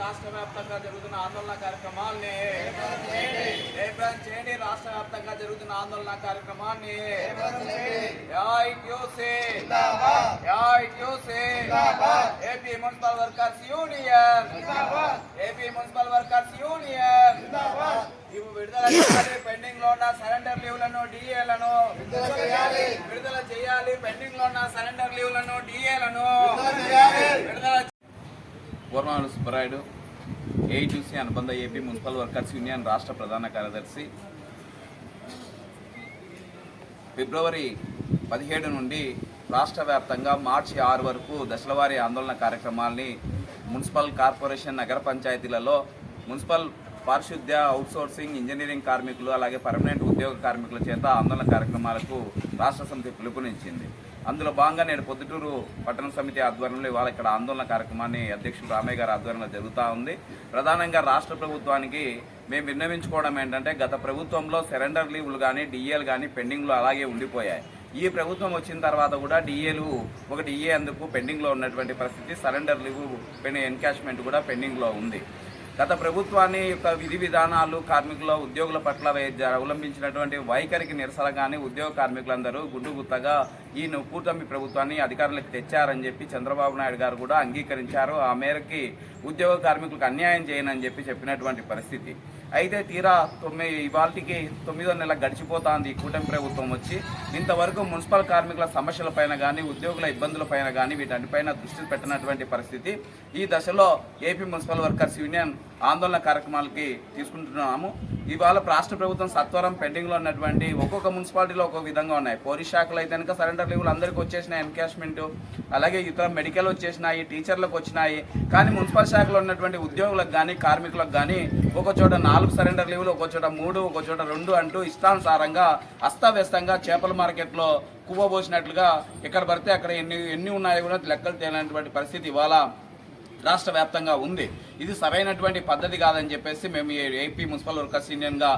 రాష్ట్ర వ్యాప్తంగా జరుగుతున్న ఆందోళన కార్యక్రమాల్ని జయప్రదం చేయండి. రాష్ట్ర వ్యాప్తంగా జరుగుతున్న ఆందోళన కార్యక్రమాన్ని ఏపీ మున్సిపల్ వర్కర్స్ యూనియన్ ఇవి విడుదల చేయాలి. పెండింగ్ లో ఉన్న సరెండర్ లీవ్లను డిఏలను విడుదల చేయాలి. పెండింగ్ లో ఉన్న సరెండర్ లీవ్లను డిఏలను విడుదల. పూర్వం సుబ్బరాయుడు, ఏఐటీసీ అనుబంధ ఏపీ మున్సిపల్ వర్కర్స్ యూనియన్ రాష్ట్ర ప్రధాన కార్యదర్శి. ఫిబ్రవరి 17 నుండి రాష్ట్ర వ్యాప్తంగా మార్చి 6 వరకు దశలవారీ ఆందోళన కార్యక్రమాల్ని మున్సిపల్ కార్పొరేషన్, నగర పంచాయతీలలో మున్సిపల్ పారిశుద్ధ్య, అవుట్సోర్సింగ్, ఇంజనీరింగ్ కార్మికులు అలాగే పర్మనెంట్ ఉద్యోగ కార్మికుల చేత ఆందోళన కార్యక్రమాలకు రాష్ట్ర సమితి పిలుపునిచ్చింది. అందులో భాగంగా నేడు పొద్దుటూరు పట్టణ సమితి ఆధ్వర్యంలో ఇవాళ ఇక్కడ ఆందోళన కార్యక్రమాన్ని అధ్యక్షుడు రామయ్య గారి ఆధ్వర్యంలో జరుగుతూ ఉంది. ప్రధానంగా రాష్ట్ర ప్రభుత్వానికి మేము విన్నవించుకోవడం ఏంటంటే, గత ప్రభుత్వంలో సరెండర్ లీవ్లు కానీ డిఏలు కానీ పెండింగ్లో అలాగే ఉండిపోయాయి. ఈ ప్రభుత్వం వచ్చిన తర్వాత కూడా డిఏలు ఒక డిఏ అందుకు పెండింగ్లో ఉన్నటువంటి పరిస్థితి, సరెండర్ లీవ్ ఎన్కాష్మెంట్ కూడా పెండింగ్లో ఉంది. గత ప్రభుత్వాన్ని యొక్క విధి విధానాలు కార్మికుల ఉద్యోగుల పట్ల అవలంబించినటువంటి వైఖరికి నిరసనగానే ఉద్యోగ కార్మికులందరూ గుడ్డుగుత్తగా ఈ కూటమి ప్రభుత్వాన్ని అధికారులకు తెచ్చారని చెప్పి చంద్రబాబు నాయుడు గారు కూడా అంగీకరించారు. ఆ మేరకి ఉద్యోగ కార్మికులకు అన్యాయం చేయనని చెప్పినటువంటి పరిస్థితి. అయితే తీరా ఇవాళకి 9వ నెల గడిచిపోతుంది ఈ కూటమి ప్రభుత్వం వచ్చి. ఇంతవరకు మున్సిపల్ కార్మికుల సమస్యలపైన కానీ, ఉద్యోగుల ఇబ్బందులపైన కానీ వీటన్నిపైన దృష్టి పెట్టినటువంటి పరిస్థితి. ఈ దశలో ఏపీ మున్సిపల్ వర్కర్స్ యూనియన్ ఆందోళన కార్యక్రమాలకి తీసుకుంటున్నాము. ఇవాళ రాష్ట్ర ప్రభుత్వం సత్వరం పెండింగ్లో ఉన్నటువంటి ఒక్కొక్క మున్సిపాలిటీలో ఒక్కొక్క విధంగా ఉన్నాయి. పోలీస్ శాఖలు అయితే కనుక సరెండర్ లీవ్లు అందరికీ వచ్చేసినాయి, ఎన్కాష్మెంట్, అలాగే ఇతర మెడికల్ వచ్చేసినాయి, టీచర్లకు వచ్చినాయి. కానీ మున్సిపల్ శాఖలో ఉన్నటువంటి ఉద్యోగులకు కానీ, కార్మికులకు కానీ ఒక చోట 4 సరెండర్ లీవ్లు, ఒక చోట 3, ఒక చోట 2 అంటూ ఇష్టానుసారంగా అస్తవ్యస్తంగా చేపల మార్కెట్లో కువ్వబోసినట్లుగా ఎక్కడ పడితే అక్కడ ఎన్ని ఉన్నాయో కూడా లెక్కలు తేలినటువంటి పరిస్థితి ఇవాళ రాష్ట్ర వ్యాప్తంగా ఉంది. ఇది సరైనటువంటి పద్ధతి కాదని చెప్పేసి మేము ఏపీ మున్సిపల్ వర్కర్స్ యూనియన్గా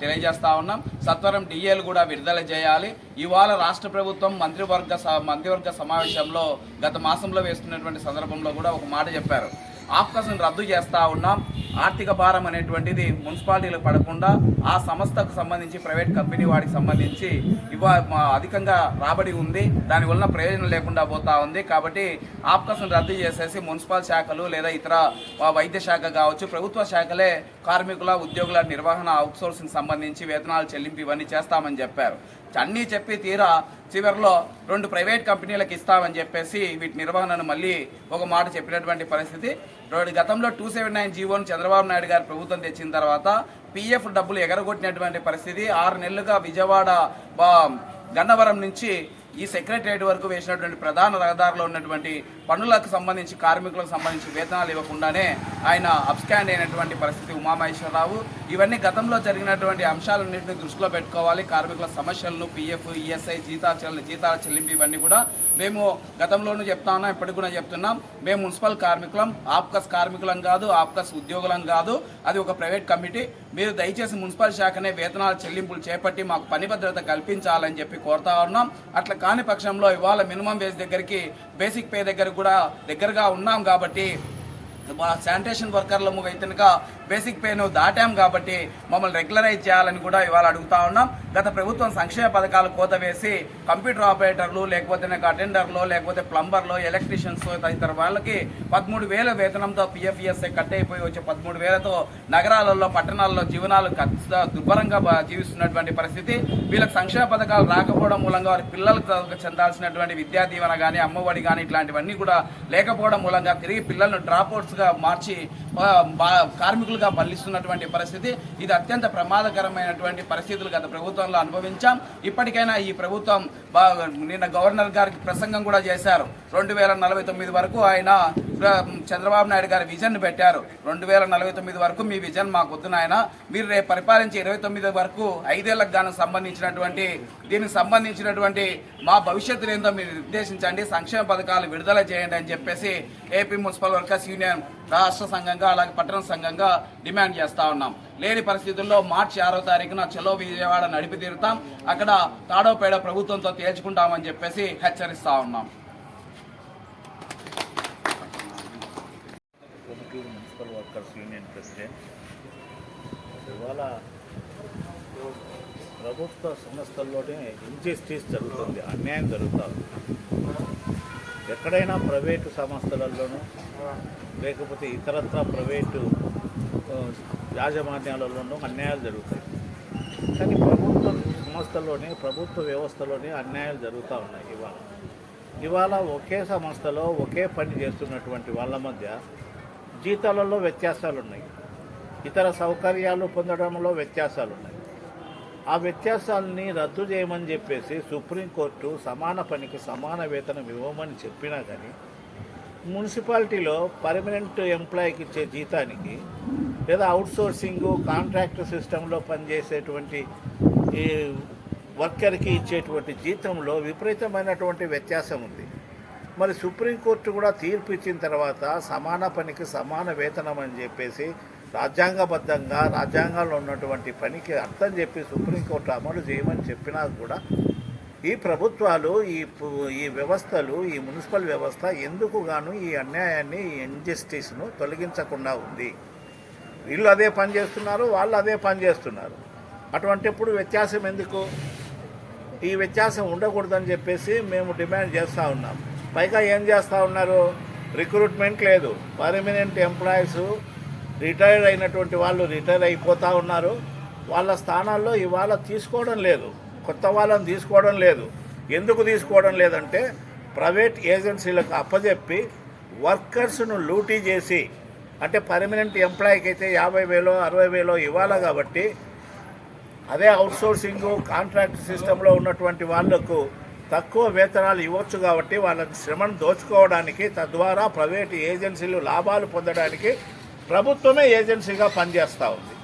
తెలియజేస్తా ఉన్నాం. సత్వరం డిఏలు కూడా విడుదల చేయాలి. ఇవాళ రాష్ట్ర ప్రభుత్వం మంత్రివర్గ సమావేశంలో గత మాసంలో వేస్తున్నటువంటి సందర్భంలో కూడా ఒక మాట చెప్పారు. ఆఫ్కాస్ను రద్దు చేస్తూ ఉన్నాం. ఆర్థిక భారం అనేటువంటిది మున్సిపాలిటీలకు పడకుండా ఆ సంస్థకు సంబంధించి, ప్రైవేట్ కంపెనీ వాడికి సంబంధించి అధికంగా రాబడి ఉంది, దానివల్ల ప్రయోజనం లేకుండా పోతా ఉంది. కాబట్టి ఆఫ్కాస్ను రద్దు చేసేసి మున్సిపల్ శాఖలు లేదా ఇతర వైద్య శాఖ కావచ్చు, ప్రభుత్వ శాఖలే కార్మికుల, ఉద్యోగుల నిర్వహణ, అవుట్సోర్సింగ్ సంబంధించి వేతనాలు చెల్లింపు ఇవన్నీ చేస్తామని చెప్పారు. అన్నీ చెప్పి తీరా చివరిలో 2 ప్రైవేట్ కంపెనీలకు ఇస్తామని చెప్పేసి వీటి నిర్వహణను మళ్ళీ ఒక మాట చెప్పినటువంటి పరిస్థితి. గతంలో 279 జీవోను చంద్రబాబు నాయుడు గారు ప్రభుత్వం తెచ్చిన తర్వాత పిఎఫ్ డబ్బులు ఎగరగొట్టినటువంటి పరిస్థితి. 6 నెలలుగా విజయవాడ, గన్నవరం నుంచి ఈ సెక్రటరియట్ వరకు వేసినటువంటి ప్రధాన రహదారిలో ఉన్నటువంటి పన్నులకు సంబంధించి, కార్మికులకు సంబంధించి వేతనాలు ఇవ్వకుండానే ఆయన అబ్స్కాండ్ అయినటువంటి పరిస్థితి. ఉమామహేశ్వరరావు ఇవన్నీ గతంలో జరిగినటువంటి అంశాలన్నింటినీ దృష్టిలో పెట్టుకోవాలి. కార్మికుల సమస్యలను, పిఎఫ్, ఈఎస్ఐ, జీతాల చెల్లింపు ఇవన్నీ కూడా మేము గతంలోనూ చెప్తా ఉన్నాం, ఇప్పటికి కూడా చెప్తున్నాం. మేము మున్సిపల్ కార్మికులం, ఆప్కాస్ కార్మికులం కాదు, ఆప్కాస్ ఉద్యోగులం కాదు. అది ఒక ప్రైవేట్ కమిటీ. మీరు దయచేసి మున్సిపల్ శాఖనే వేతనాల చెల్లింపులు చేపట్టి మాకు పని భద్రత కల్పించాలని చెప్పి కోరుతా ఉన్నాం. అట్లా కాని పక్షంలో ఇవాళ మినిమం వేజ్ దగ్గరికి, బేసిక్ పే దగ్గరగా ఉన్నాం కాబట్టి, శానిటేషన్ వర్కర్లము అయితే బేసిక్ పేను దాటాం కాబట్టి మమ్మల్ని రెగ్యులరైజ్ చేయాలని కూడా ఇవాళ అడుగుతా ఉన్నాం. గత ప్రభుత్వం సంక్షేమ పథకాలు కోత వేసి కంప్యూటర్ ఆపరేటర్లు, లేకపోతే అటెండర్లు, లేకపోతే ప్లంబర్లు, ఎలక్ట్రీషియన్స్ తదితర వాళ్ళకి 13,000 వేతనంతో పిఎఫ్ఈఎస్ఐ కట్ అయిపోయి వచ్చే 13,000తో నగరాలలో, పట్టణాల్లో జీవనాలు దుర్భరంగా జీవిస్తున్నటువంటి పరిస్థితి. వీళ్ళకి సంక్షేమ పథకాలు రాకపోవడం మూలంగా వారి పిల్లలకు చెందాల్సినటువంటి విద్యా దీవెన కానీ, అమ్మఒడి కానీ ఇట్లాంటివన్నీ కూడా లేకపోవడం మూలంగా తిరిగి పిల్లలను డ్రాప్అవుట్స్గా మార్చి కార్మికులుగా మళ్లిస్తున్నటువంటి పరిస్థితి. ఇది అత్యంత ప్రమాదకరమైనటువంటి పరిస్థితులు గత ప్రభుత్వంలో అనుభవించాం. ఇప్పటికైనా ఈ ప్రభుత్వం నిన్న గవర్నర్ గారికి ప్రసంగం కూడా చేశారు. 2049 వరకు ఆయన చంద్రబాబు నాయుడు గారి విజన్ పెట్టారు. 2049 వరకు మీ విజన్ మాకు వద్దు నాయన, మీరు రేపు పరిపాలించి 29 వరకు 5 ఏళ్లకు గాను దీనికి సంబంధించినటువంటి మా భవిష్యత్తు ఏందో మీరు నిర్దేశించండి, సంక్షేమ పథకాలు విడుదల చేయండి అని చెప్పేసి ఏపీ మున్సిపల్ వర్కర్స్ యూనియన్ రాష్ట్ర సంఘంగా అలాగే పట్టణ సంఘంగా డిమాండ్ చేస్తా ఉన్నాం. లేని పరిస్థితుల్లో మార్చి 6వ తారీఖున చలో విజయవాడ నడిపి తీరుతాం, అక్కడ తాడోపేడ ప్రభుత్వంతో తేల్చుకుంటామని చెప్పేసి హెచ్చరిస్తా ఉన్నాం. Municipal workers union president. ఇవాళ ప్రభుత్వ సంస్థల్లోనే ఇంజస్టిస్ జరుగుతుంది, అన్యాయం జరుగుతుంది. ఎక్కడైనా ప్రైవేటు సంస్థలలోనూ లేకపోతే ఇతరత్ర ప్రైవేటు యాజమాన్యాలలోనూ అన్యాయాలు జరుగుతాయి. కానీ ప్రభుత్వ సంస్థల్లోనే ప్రభుత్వ వ్యవస్థలోనే అన్యాయాలు జరుగుతూ ఉన్నాయి. ఇవాళ ఒకే సంస్థలో ఒకే పని చేస్తున్నటువంటి వాళ్ళ మధ్య జీతాలలో వ్యత్యాసాలు ఉన్నాయి, ఇతర సౌకర్యాలు పొందడంలో వ్యత్యాసాలు ఉన్నాయి. ఆ వ్యత్యాసాలని రద్దు చేయమని చెప్పేసి సుప్రీంకోర్టు సమాన పనికి సమాన వేతనం ఇవ్వమని చెప్పినా కానీ మున్సిపాలిటీలో పర్మనెంట్ ఎంప్లాయీకి ఇచ్చే జీతానికి లేదా అవుట్సోర్సింగ్ కాంట్రాక్ట్ సిస్టంలో పనిచేసేటువంటి ఈ వర్కర్కి ఇచ్చేటువంటి జీతంలో విపరీతమైనటువంటి వ్యత్యాసం ఉంది. మరి సుప్రీంకోర్టు కూడా తీర్పు ఇచ్చిన తర్వాత సమాన పనికి సమాన వేతనం అని చెప్పేసి రాజ్యాంగబద్ధంగా రాజ్యాంగంలో ఉన్నటువంటి పనికి అర్థం చెప్పి సుప్రీంకోర్టు అమలు చేయమని చెప్పినా కూడా ఈ ప్రభుత్వాలు ఈ వ్యవస్థలు ఈ మున్సిపల్ వ్యవస్థ ఎందుకు గాను ఈ అన్యాయాన్ని ఈ ఇంజస్టిస్ను తొలగించకుండా ఉంది. వీళ్ళు అదే పని చేస్తున్నారు, వాళ్ళు అదే పని చేస్తున్నారు. అటువంటిప్పుడు వ్యత్యాసం ఎందుకు? ఈ వ్యత్యాసం ఉండకూడదని చెప్పేసి మేము డిమాండ్ చేస్తూ ఉన్నాం. పైగా ఏం చేస్తూ ఉన్నారు? రిక్రూట్మెంట్ లేదు. పర్మనెంట్ ఎంప్లాయీస్ రిటైర్ అయినటువంటి వాళ్ళు రిటైర్ అయిపోతూ ఉన్నారు. వాళ్ళ స్థానాల్లో ఇవాళ తీసుకోవడం లేదు, కొత్త వాళ్ళని తీసుకోవడం లేదు. ఎందుకు తీసుకోవడం లేదంటే ప్రైవేట్ ఏజెన్సీలకు అప్పచెప్పి వర్కర్స్ను లూటీ చేసి, అంటే పర్మనెంట్ ఎంప్లాయీకి అయితే 50,000 60,000 ఇవ్వాలి కాబట్టి అదే అవుట్సోర్సింగ్ కాంట్రాక్ట్ సిస్టంలో ఉన్నటువంటి వాళ్లకు తక్కువ వేతనాలు ఇవ్వచ్చు కాబట్టి వాళ్ళ శ్రమను దోచుకోవడానికి, తద్వారా ప్రైవేటు ఏజెన్సీలు లాభాలు పొందడానికి ప్రభుత్వమే ఏజెన్సీగా పనిచేస్తూ ఉంది.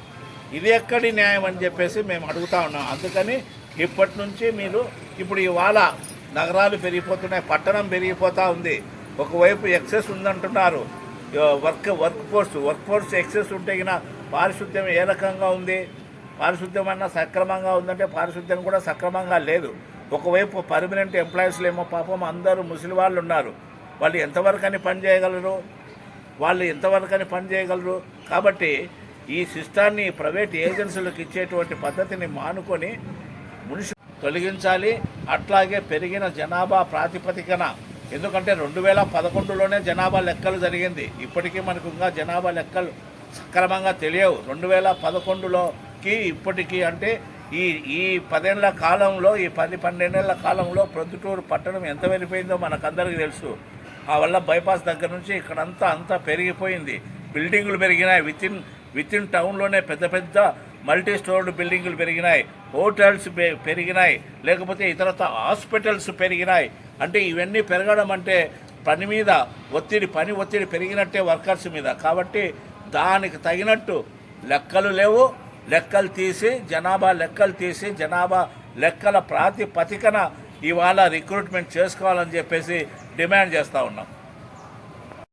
ఇది ఎక్కడి న్యాయం అని చెప్పేసి మేము అడుగుతూ ఉన్నాం. అందుకని ఇప్పటి నుంచి మీరు ఇప్పుడు ఇవాళ నగరాలు పెరిగిపోతున్నాయి, పట్టణం పెరిగిపోతూ ఉంది. ఒకవైపు ఎక్సెస్ ఉందంటున్నారు, వర్క్ ఫోర్స్ ఎక్సెస్ ఉంటే గిన పారిశుద్ధ్యం ఏ రకంగా ఉంది? పారిశుద్ధ్యం అన్నా సక్రమంగా ఉందంటే పారిశుద్ధ్యం కూడా సక్రమంగా లేదు. ఒకవైపు పర్మనెంట్ ఎంప్లాయీస్లు ఏమో పాపం అందరూ ముసలి వాళ్ళు ఉన్నారు, వాళ్ళు ఎంతవరకని పని చేయగలరు? కాబట్టి ఈ సిస్టాన్ని ప్రైవేట్ ఏజెన్సీలకు ఇచ్చేటువంటి పద్ధతిని మానుకొని తొలగించాలి. అట్లాగే పెరిగిన జనాభా ప్రాతిపదికన, ఎందుకంటే 2011లోనే జనాభా లెక్కలు జరిగింది. ఇప్పటికీ మనకు ఇంకా జనాభా లెక్కలు సక్రమంగా తెలియవు. 2011లోకి ఇప్పటికీ అంటే ఈ 10 ఏళ్ల కాలంలో, ఈ 10-12 ఏళ్ల కాలంలో ప్రొద్దుటూరు పట్టణం ఎంత వెళ్ళిపోయిందో మనకందరికీ తెలుసు. ఆ వల్ల బైపాస్ దగ్గర నుంచి ఇక్కడంతా పెరిగిపోయింది. బిల్డింగులు పెరిగినాయి, విత్ ఇన్ టౌన్లోనే పెద్ద మల్టీ స్టోర్డ్ బిల్డింగులు పెరిగినాయి, హోటల్స్ పెరిగినాయి, లేకపోతే ఇతరత్ర హాస్పిటల్స్ పెరిగినాయి. అంటే ఇవన్నీ పెరగడం అంటే పని ఒత్తిడి పెరిగినట్టే వర్కర్స్ మీద. కాబట్టి దానికి తగినట్టు లెక్కలు లేవు. జనాభా లెక్కల ప్రాతిపదికన ఇవాళ రిక్రూట్మెంట్ చేసుకోవాలని చెప్పేసి డిమాండ్ చేస్తూ ఉన్నాం.